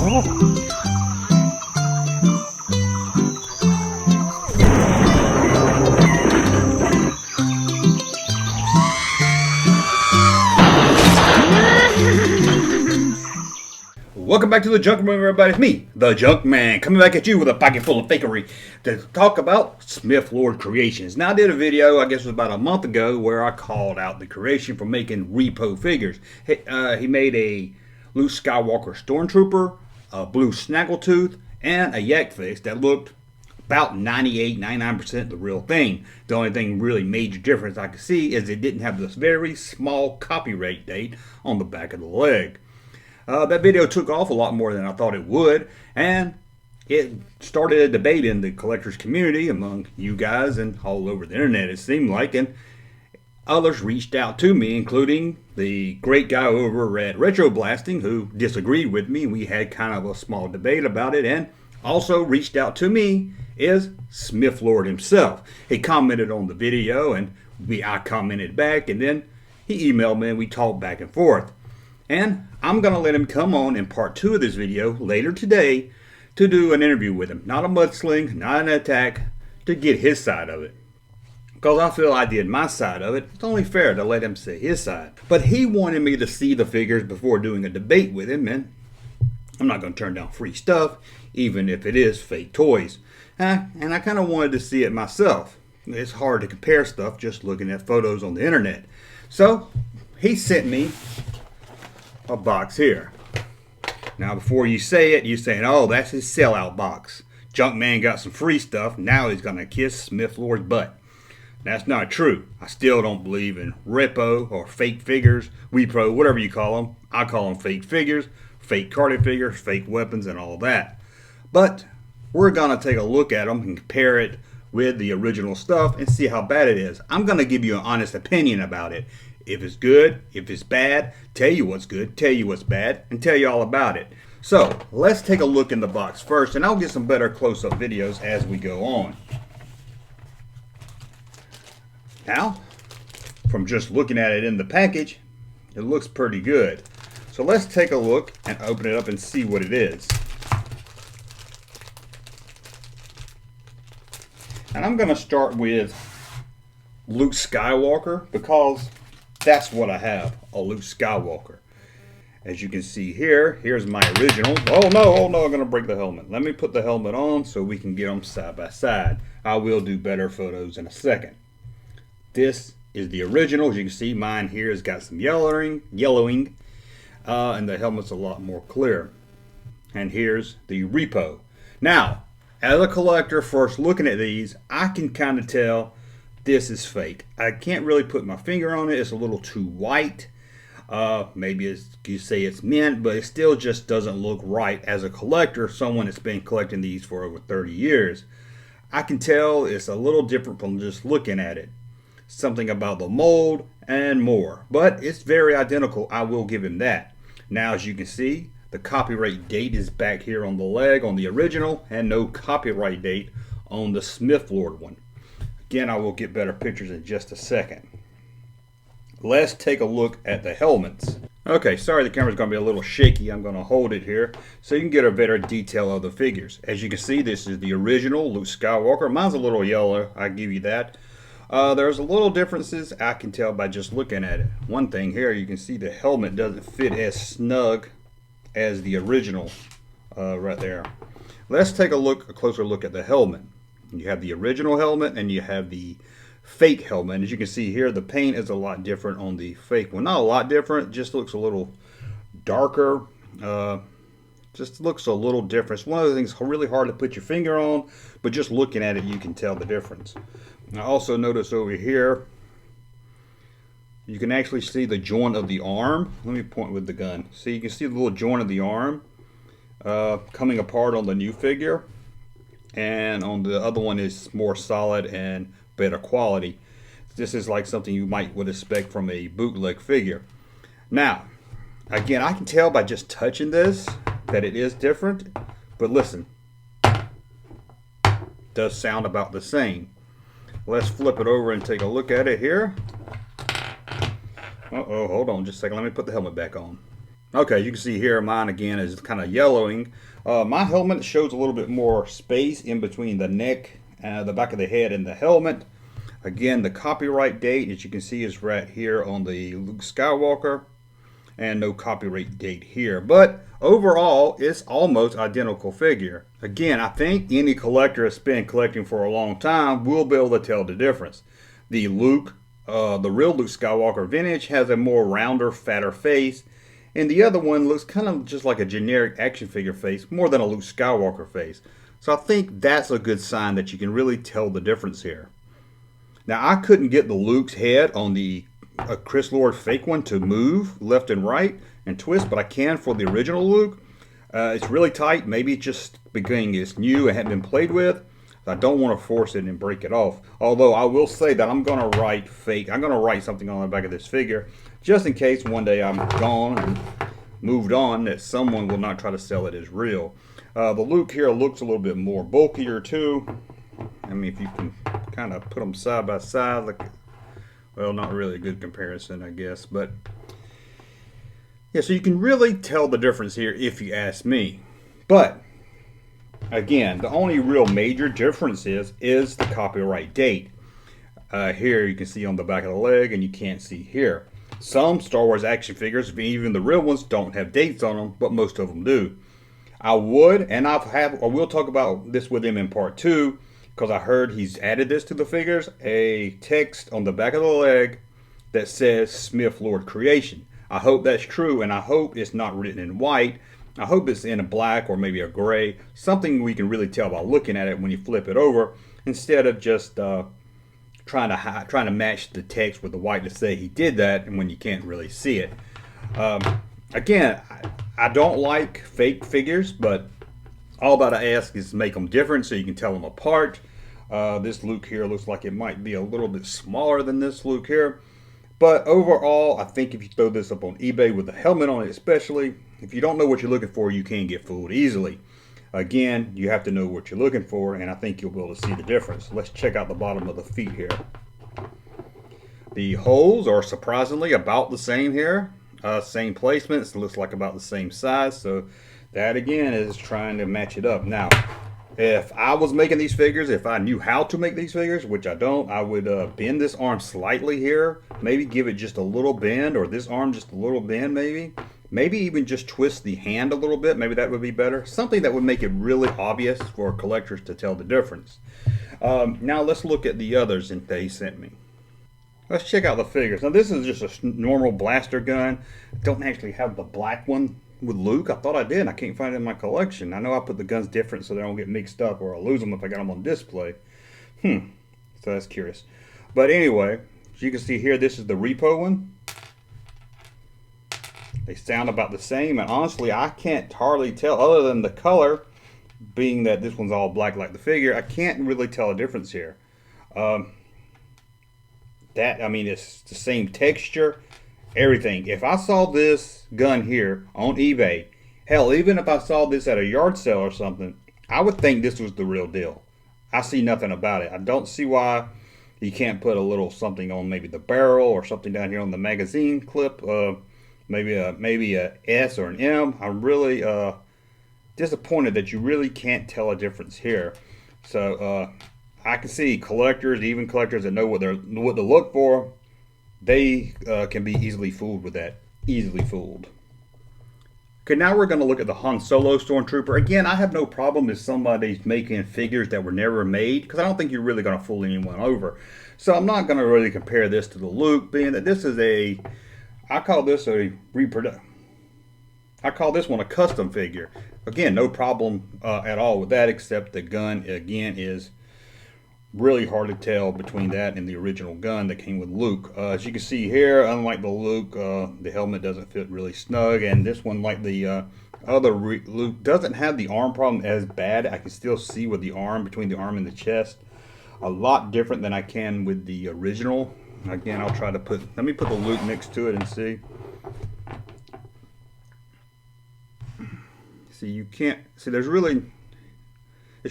Welcome back to the Junkman, everybody. It's me, the Junkman, coming back at you with a pocket full of fakery to talk about Smith Lord Creations. Now, I did a video, I guess it was about a month ago, where I called out the creation for making repo figures. He made a Luke Skywalker Stormtrooper, a blue Snaggletooth, and a Yak Face that looked about 98-99% the real thing. The only thing really major difference I could see is it didn't have this very small copyright date on the back of the leg. That video took off a lot more than I thought it would, and it started a debate in the collectors community among you guys and all over the internet, it seemed like, and others reached out to me, including the great guy over at Retro Blasting who disagreed with me. We had kind of a small debate about it, and also reached out to me is Smith Lord himself. He commented on the video, and I commented back, and then he emailed me and we talked back and forth. And I'm going to let him come on in part 2 of this video later today to do an interview with him. Not a mudsling, not an attack, to get his side of it. Because I feel I did my side of it. It's only fair to let him say his side. But he wanted me to see the figures before doing a debate with him. And I'm not going to turn down free stuff, even if it is fake toys. And I kind of wanted to see it myself. It's hard to compare stuff just looking at photos on the internet. So he sent me a box here. Now before you say it, you're saying, oh, that's his sellout box. Junkman got some free stuff, now he's gonna kiss Smith Lord's butt. That's not true. I still don't believe in repo or fake figures, repro, whatever you call them. I call them fake figures, fake carded figures, fake weapons, and all that. But we're gonna take a look at them and compare it with the original stuff and see how bad it is. I'm gonna give you an honest opinion about it. If it's good, if it's bad, tell you what's good, tell you what's bad, and tell you all about it. So, let's take a look in the box first, and I'll get some better close-up videos as we go on. Now, from just looking at it in the package, it looks pretty good. So let's take a look and open it up and see what it is. And I'm going to start with Luke Skywalker because that's what I have, a Luke Skywalker. As you can see here, here's my original. Oh no, I'm going to break the helmet. Let me put the helmet on so we can get them side by side. I will do better photos in a second. This is the original. As you can see, mine here has got some yellowing, and the helmet's a lot more clear. And here's the repo. Now, as a collector, first looking at these, I can kind of tell this is fake. I can't really put my finger on it. It's a little too white. Maybe you say it's mint, but it still just doesn't look right. As a collector, someone that's been collecting these for over 30 years, I can tell it's a little different from just looking at it. Something about the mold and more. But it's very identical. I will give him that. Now, as you can see, the copyright date is back here on the leg on the original, and no copyright date on the Smith Lord one. Again, I will get better pictures in just a second. Let's take a look at the helmets. Okay, sorry the camera's going to be a little shaky. I'm going to hold it here so you can get a better detail of the figures. As you can see, this is the original Luke Skywalker. Mine's a little yellow, I give you that. There's a little differences I can tell by just looking at it. One thing here, you can see the helmet doesn't fit as snug as the original right there. Let's take a closer look at the helmet. You have the original helmet and you have the fake helmet. And as you can see here, the paint is a lot different on the fake one. Not a lot different, just looks a little darker. Just looks a little different. It's one of the things really hard to put your finger on, but just looking at it, you can tell the difference. I also notice over here, you can actually see the joint of the arm. Let me point with the gun. See, you can see the little joint of the arm coming apart on the new figure. And on the other one is more solid and better quality. This is like something you would expect from a bootleg figure. Now, again, I can tell by just touching this that it is different, but listen, it does sound about the same. Let's flip it over and take a look at it here. Uh-oh, hold on just a second. Let me put the helmet back on. Okay, you can see here mine again is kind of yellowing. My helmet shows a little bit more space in between the neck, the back of the head, and the helmet. Again, the copyright date, as you can see, is right here on the Luke Skywalker, and no copyright date here. But overall, it's almost identical figure. Again, I think any collector that's been collecting for a long time will be able to tell the difference. The the real Luke Skywalker vintage has a more rounder, fatter face, and the other one looks kind of just like a generic action figure face, more than a Luke Skywalker face. So I think that's a good sign that you can really tell the difference here. Now, I couldn't get the Luke's head on the Chris Lord fake one to move left and right and twist, but I can for the original Luke. It's really tight. Maybe it's just beginning it's new and hadn't been played with. I don't want to force it and break it off. Although I will say that I'm going to write fake. I'm going to write something on the back of this figure just in case one day I'm gone and moved on that someone will not try to sell it as real. The Luke here looks a little bit more bulkier too. I mean, if you can kind of put them side by side, like, well, not really a good comparison, I guess, but yeah, so you can really tell the difference here if you ask me. But again, the only real major difference is the copyright date. Here you can see on the back of the leg, and you can't see here. Some Star Wars action figures, even the real ones, don't have dates on them, but most of them do. I would, and I will talk about this with him in part 2, because I heard he's added this to the figures, a text on the back of the leg that says Smith Lord Creation. I hope that's true, and I hope it's not written in white. I hope it's in a black or maybe a gray, something we can really tell by looking at it when you flip it over, instead of just trying to match the text with the white to say he did that, and when you can't really see it. Again, I don't like fake figures, but all that I ask is to make them different so you can tell them apart. This Luke here looks like it might be a little bit smaller than this Luke here. But overall, I think if you throw this up on eBay with the helmet on it especially, if you don't know what you're looking for, you can get fooled easily. Again, you have to know what you're looking for, and I think you'll be able to see the difference. Let's check out the bottom of the feet here. The holes are surprisingly about the same here. Same placements, looks like about the same size, so that again is trying to match it up. Now, if I was making these figures, if I knew how to make these figures, which I don't, I would bend this arm slightly here, maybe give it just a little bend, or this arm just a little bend maybe. Maybe even just twist the hand a little bit, maybe that would be better. Something that would make it really obvious for collectors to tell the difference. Now let's look at the others that they sent me. Let's check out the figures. Now this is just a normal blaster gun. I don't actually have the black one with Luke. I thought I did. I can't find it in my collection. I know I put the guns different so they don't get mixed up, or I'll lose them if I got them on display. So that's curious. But anyway, as you can see here, this is the repo one. They sound about the same, and honestly, I can't hardly tell, other than the color, being that this one's all black like the figure, I can't really tell a difference here. I mean, it's the same texture, everything. If I saw this gun here on eBay, hell, even if I saw this at a yard sale or something, I would think this was the real deal. I see nothing about it. I don't see why you can't put a little something on maybe the barrel or something down here on the magazine clip. Maybe a S or an M. I'm really disappointed that you really can't tell a difference here. So I can see collectors, even collectors that know what to look for, they can be easily fooled with that. Easily fooled. Okay, now we're going to look at the Han Solo Stormtrooper. Again, I have no problem if somebody's making figures that were never made, because I don't think you're really going to fool anyone over. So I'm not going to really compare this to the Luke, being that this is I call this a I call this one a custom figure. Again, no problem at all with that, except the gun, again, is really hard to tell between that and the original gun that came with Luke. As you can see here, unlike the Luke, the helmet doesn't fit really snug, and this one, like the other Luke, doesn't have the arm problem as bad. I can still see with the arm, between the arm and the chest, a lot different than I can with the original. Again, I'll try to let me put the Luke next to it and see. See, you can't, see it's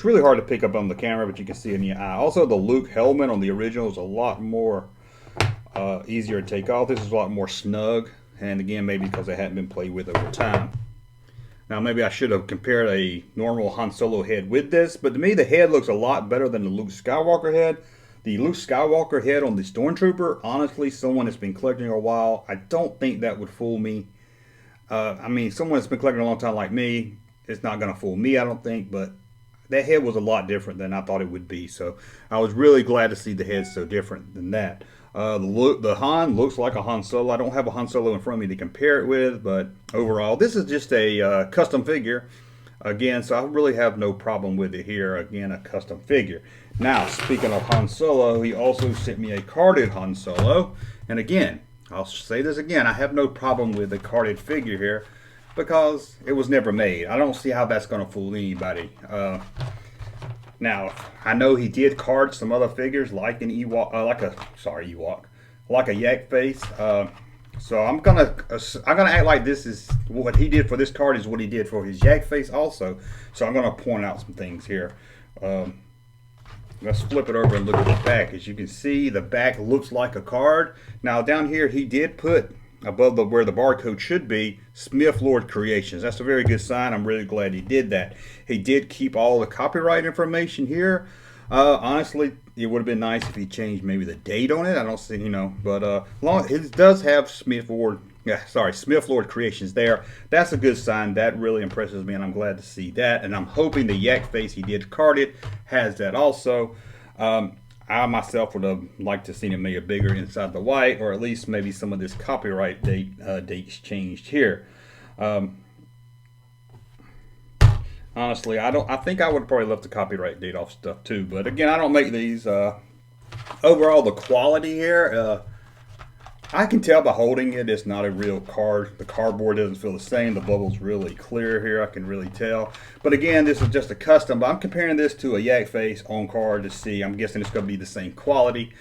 really hard to pick up on the camera, but you can see it in the eye. Also, the Luke helmet on the original is a lot more easier to take off. This is a lot more snug. and again, maybe because they hadn't been played with over time. Now, maybe I should have compared a normal Han Solo head with this, but to me, the head looks a lot better than the Luke Skywalker head. The Luke Skywalker head on the Stormtrooper, honestly, someone that's been collecting a while, I don't think that would fool me. I mean, someone that's been collecting a long time like me, it's not going to fool me, I don't think, but that head was a lot different than I thought it would be. So I was really glad to see the head so different than that. The Han looks like a Han Solo. I don't have a Han Solo in front of me to compare it with, but overall, this is just a custom figure. Again, so I really have no problem with it here. Again, a custom figure. Now, speaking of Han Solo, he also sent me a carded Han Solo. And again, I'll say this again, I have no problem with a carded figure here because it was never made. I don't see how that's going to fool anybody. Now, I know he did card some other figures like an Ewok, like a Yak face. So I'm gonna act like this is what he did for this card is what he did for his Yak face also. So I'm gonna point out some things here. Let's flip it over and look at the back. As you can see, the back looks like a card. Now down here, he did put above where the barcode should be, Smith Lord Creations. That's a very good sign. I'm really glad he did that. He did keep all the copyright information here. Honestly, it would have been nice if he changed maybe the date on it. I don't see, but it does have Smith Lord Creations there. That's a good sign. That really impresses me, and I'm glad to see that. And I'm hoping the Yak face he did card it has that also. I myself would have liked to see him make it bigger inside the white, or at least maybe some of this copyright dates changed here. Honestly, I think I would have probably left the copyright date off stuff too. But again, I don't make these. Overall, the quality here, I can tell by holding it, it's not a real card. The cardboard doesn't feel the same. The bubble's really clear here. I can really tell. But again, this is just a custom. But I'm comparing this to a Yak face on card to see. I'm guessing it's going to be the same quality.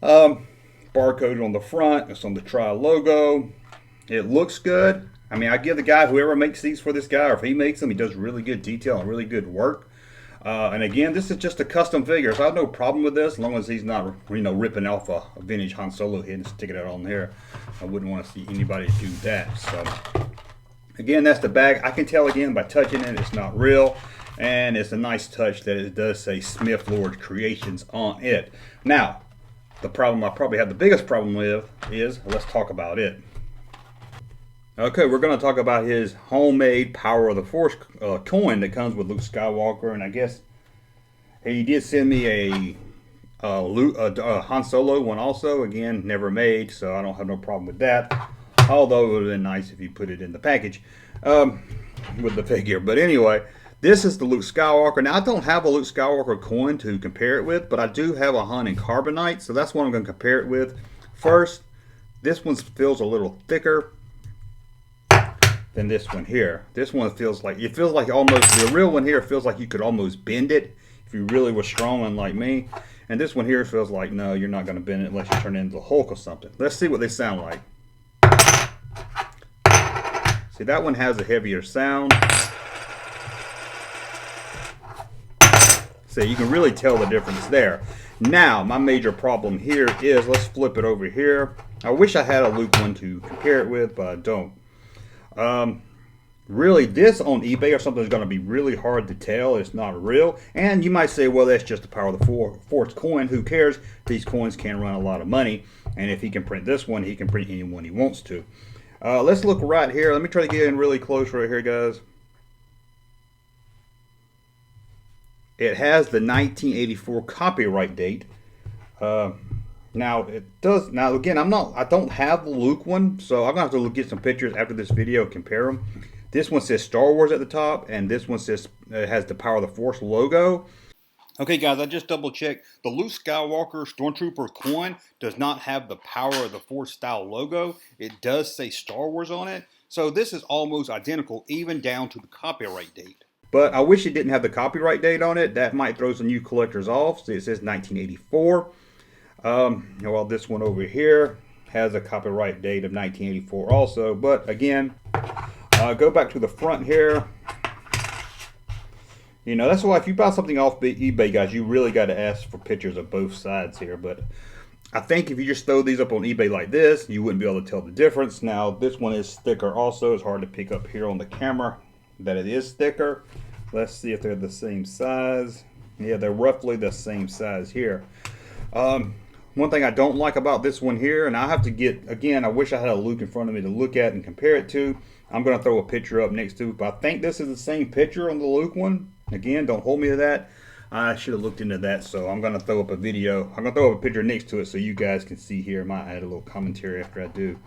Barcode on the front. It's on the Tri logo. It looks good. I mean, I give the guy, whoever makes these for this guy, or if he makes them, he does really good detail and really good work. And again, this is just a custom figure, so I have no problem with this, as long as he's not, ripping off a vintage Han Solo head and sticking it on there. I wouldn't want to see anybody do that. So, again, that's the bag. I can tell again by touching it, it's not real, and it's a nice touch that it does say Smith Lord Creations on it. Now, the problem I probably have the biggest problem with is, let's talk about it. Okay, we're going to talk about his homemade Power of the Force coin that comes with Luke Skywalker, and I guess he did send me a Han Solo one also. Again, never made, so I don't have no problem with that. Although it would have been nice if he put it in the package with the figure. But anyway, this is the Luke Skywalker. Now, I don't have a Luke Skywalker coin to compare it with, but I do have a Han in Carbonite, so that's what I'm going to compare it with. First, this one feels a little thicker than this one here. This one feels like almost, the real one here feels like you could almost bend it if you really were strong and like me. And this one here feels like, no, you're not going to bend it unless you turn it into a Hulk or something. Let's see what they sound like. See, that one has a heavier sound. See, you can really tell the difference there. Now, my major problem here is, let's flip it over here. I wish I had a Luke one to compare it with, but I don't. Really, this on eBay or something is going to be really hard to tell. It's not real. And you might say, well, that's just the Power of the Force coin. Who cares? These coins can run a lot of money. And if he can print this one, he can print any one he wants to. Let's look right here. Let me try to get in really close right here, guys. It has the 1984 copyright date. Now it does. Now again, I don't have the Luke one, so I'm gonna have to get some pictures after this video and compare them. This one says Star Wars at the top, and this one says it has the Power of the Force logo. Okay, guys, I just double checked. The Luke Skywalker Stormtrooper coin does not have the Power of the Force style logo. It does say Star Wars on it, so this is almost identical, even down to the copyright date. But I wish it didn't have the copyright date on it. That might throw some new collectors off. So it says 1984. Well, this one over here has a copyright date of 1984 also. But again, go back to the front here. That's why if you buy something off eBay, guys, you really got to ask for pictures of both sides here. But I think if you just throw these up on eBay like this, you wouldn't be able to tell the difference. Now, this one is thicker also. It's hard to pick up here on the camera that it is thicker. Let's see if they're the same size. Yeah, they're roughly the same size here. One thing I don't like about this one here, and I have to get, again, I wish I had a Luke in front of me to look at and compare it to. I'm going to throw a picture up next to it, but I think this is the same picture on the Luke one. Again, don't hold me to that. I should have looked into that, so I'm going to throw up a video. I'm going to throw up a picture next to it so you guys can see here. I might add a little commentary after I do.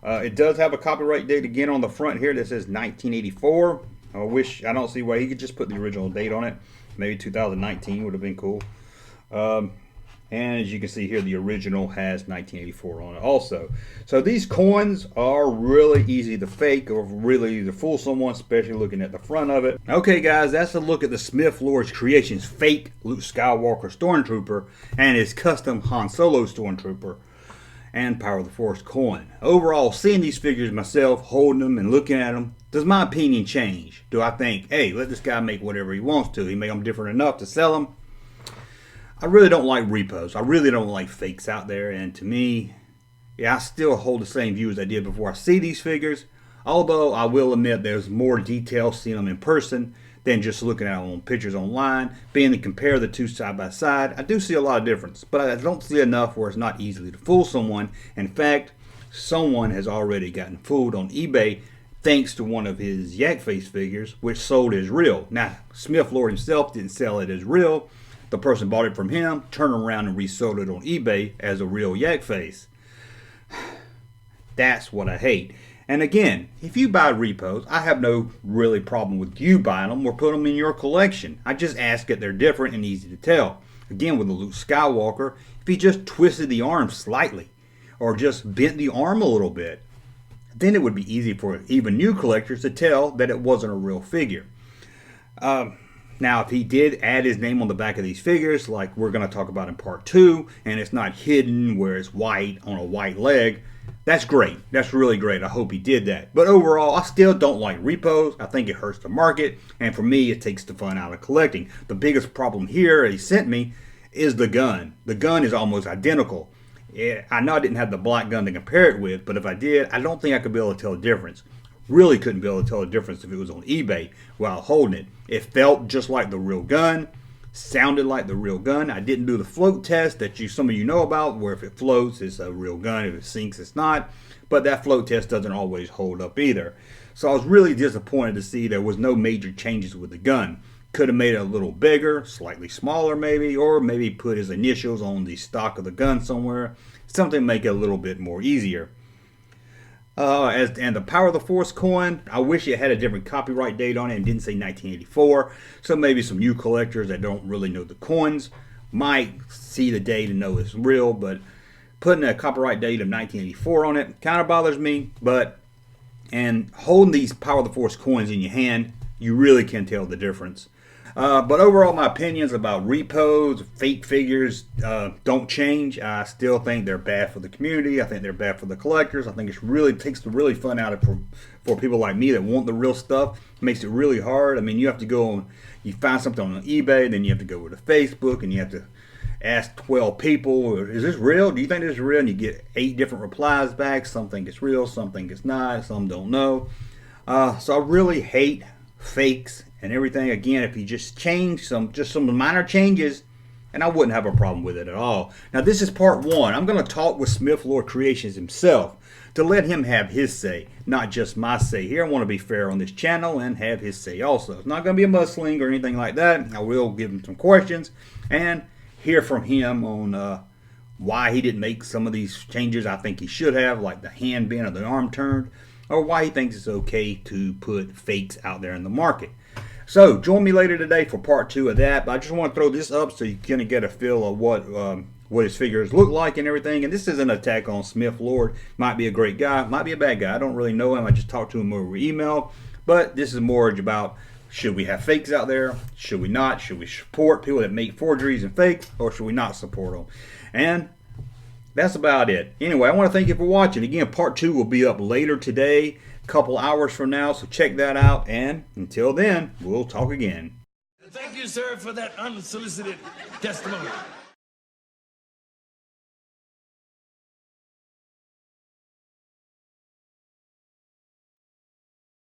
It does have a copyright date again on the front here that says 1984. I don't see why he could just put the original date on it. Maybe 2019 would have been cool. And as you can see here, the original has 1984 on it also. So these coins are really easy to fake or really to fool someone, especially looking at the front of it. Okay guys, that's a look at the Smith Lord's Creations fake Luke Skywalker Stormtrooper and his custom Han Solo Stormtrooper and Power of the Force coin. Overall, seeing these figures myself, holding them and looking at them, does my opinion change? Do I think, hey, let this guy make whatever he wants to. He made them different enough to sell them. I really don't like repos. I really don't like fakes out there. And to me, yeah, I still hold the same view as I did before I see these figures. Although I will admit there's more detail seeing them in person than just looking at them on pictures online. Being to compare the two side by side, I do see a lot of difference. But I don't see enough where it's not easily to fool someone. In fact, someone has already gotten fooled on eBay thanks to one of his Yak Face figures, which sold as real. Now, Smith Lord himself didn't sell it as real. The person bought it from him, turned around and resold it on eBay as a real Yak Face. That's what I hate. And again, if you buy repos, I have no really problem with you buying them or putting them in your collection. I just ask that they're different and easy to tell. Again, with the Luke Skywalker, if he just twisted the arm slightly or just bent the arm a little bit, then it would be easy for even new collectors to tell that it wasn't a real figure. Now, if he did add his name on the back of these figures, like we're going to talk about in part 2, and it's not hidden where it's white on a white leg, that's great. That's really great. I hope he did that. But overall, I still don't like repos. I think it hurts the market, and for me, it takes the fun out of collecting. The biggest problem here he sent me is the gun. The gun is almost identical. I know I didn't have the black gun to compare it with, but if I did, I don't think I could be able to tell the difference. Really couldn't be able to tell the difference if it was on eBay while holding it. It felt just like the real gun, sounded like the real gun. I didn't do the float test that some of you know about, where if it floats, it's a real gun. If it sinks, it's not. But that float test doesn't always hold up either. So I was really disappointed to see there was no major changes with the gun. Could have made it a little bigger, slightly smaller maybe, or maybe put his initials on the stock of the gun somewhere. Something to make it a little bit more easier. And the Power of the Force coin, I wish it had a different copyright date on it and didn't say 1984. So maybe some new collectors that don't really know the coins might see the date and know it's real. But putting a copyright date of 1984 on it kind of bothers me. And holding these Power of the Force coins in your hand, you really can tell the difference. But overall, my opinions about repos, fake figures don't change. I still think they're bad for the community. I think they're bad for the collectors. I think it really takes the really fun out of it for people like me that want the real stuff. It makes it really hard. I mean, you have to go on, you find something on eBay, then you have to go to Facebook, and you have to ask 12 people, is this real? Do you think this is real? And you get 8 different replies back. Some think it's real, some think it's not, some don't know. So I really hate fakes and everything. Again, if you just change some minor changes, and I wouldn't have a problem with it at all. Now, this is part 1. I'm going to talk with Smith Lord Creations himself to let him have his say, not just my say here. I want to be fair on this channel and have his say also. It's not going to be a mudslinging or anything like that. I will give him some questions and hear from him on why he didn't make some of these changes I think he should have, like the hand bent or the arm turned, or why he thinks it's okay to put fakes out there in the market. So join me later today for part 2 of that. But I just want to throw this up so you can get a feel of what his figures look like and everything. And this is an attack on Smith Lord. Might be a great guy, might be a bad guy. I don't really know him. I just talked to him over email. But this is more about, should we have fakes out there? Should we not? Should we support people that make forgeries and fakes? Or should we not support them? And that's about it. Anyway, I want to thank you for watching. Again, part 2 will be up later today, a couple hours from now, so check that out. And until then, we'll talk again. Thank you, sir, for that unsolicited testimony.